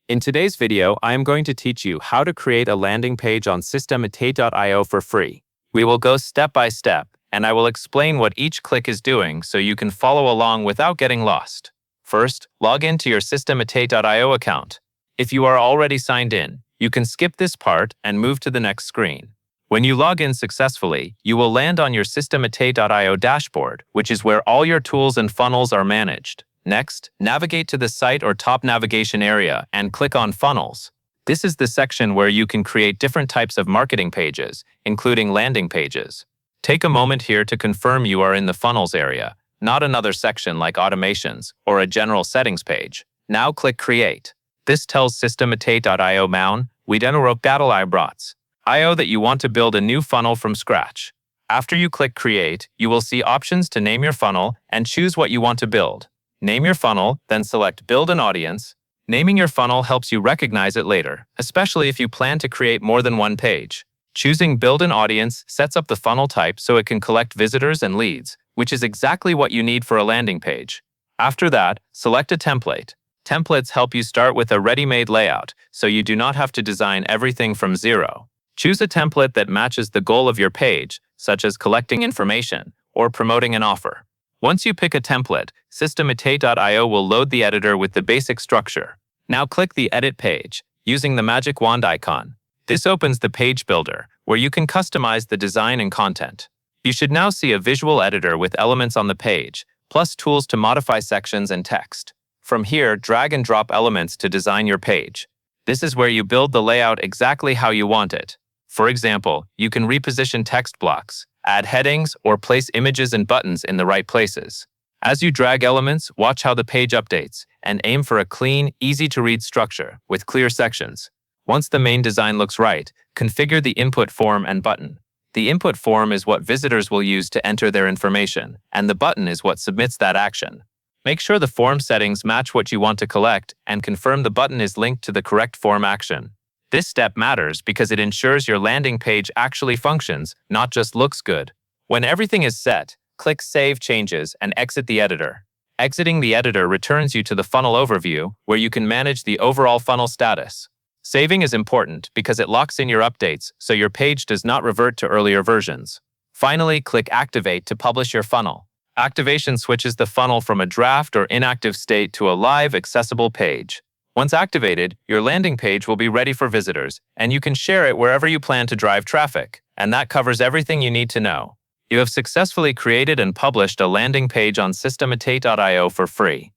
In today's video, I am going to teach you how to create a landing page on systemate.io for free. We will go step by step, and I will explain what each click is doing so you can follow along without getting lost. First, log into your systemate.io account. If you are already signed in, you can skip this part and move to the next screen. When you log in successfully, you will land on your systemate.io dashboard, which is where all your tools and funnels are managed. Next, navigate to the site or top navigation area and click on Funnels. This is the section where you can create different types of marketing pages, including landing pages. Take a moment here to confirm you are in the Funnels area, not another section like Automations or a General Settings page. Now click Create. This tells systemate.io maun, IO that you want to build a new funnel from scratch. After you click Create, you will see options to name your funnel and choose what you want to build. Name your funnel, then select Build an Audience. Naming your funnel helps you recognize it later, especially if you plan to create more than one page. Choosing Build an Audience sets up the funnel type so it can collect visitors and leads, which is exactly what you need for a landing page. After that, select a template. Templates help you start with a ready-made layout, so you do not have to design everything from zero. Choose a template that matches the goal of your page, such as collecting information or promoting an offer. Once you pick a template, systemate.io will load the editor with the basic structure. Now click the Edit page, using the magic wand icon. This opens the Page Builder, where you can customize the design and content. You should now see a visual editor with elements on the page, plus tools to modify sections and text. From here, drag and drop elements to design your page. This is where you build the layout exactly how you want it. For example, you can reposition text blocks, add headings, or place images and buttons in the right places. As you drag elements, watch how the page updates, and aim for a clean, easy-to-read structure with clear sections. Once the main design looks right, configure the input form and button. The input form is what visitors will use to enter their information, and the button is what submits that action. Make sure the form settings match what you want to collect and confirm the button is linked to the correct form action. This step matters because it ensures your landing page actually functions, not just looks good. When everything is set, click Save Changes and exit the editor. Exiting the editor returns you to the funnel overview, where you can manage the overall funnel status. Saving is important because it locks in your updates so your page does not revert to earlier versions. Finally, click Activate to publish your funnel. Activation switches the funnel from a draft or inactive state to a live, accessible page. Once activated, your landing page will be ready for visitors, and you can share it wherever you plan to drive traffic. And that covers everything you need to know. You have successfully created and published a landing page on systemate.io for free.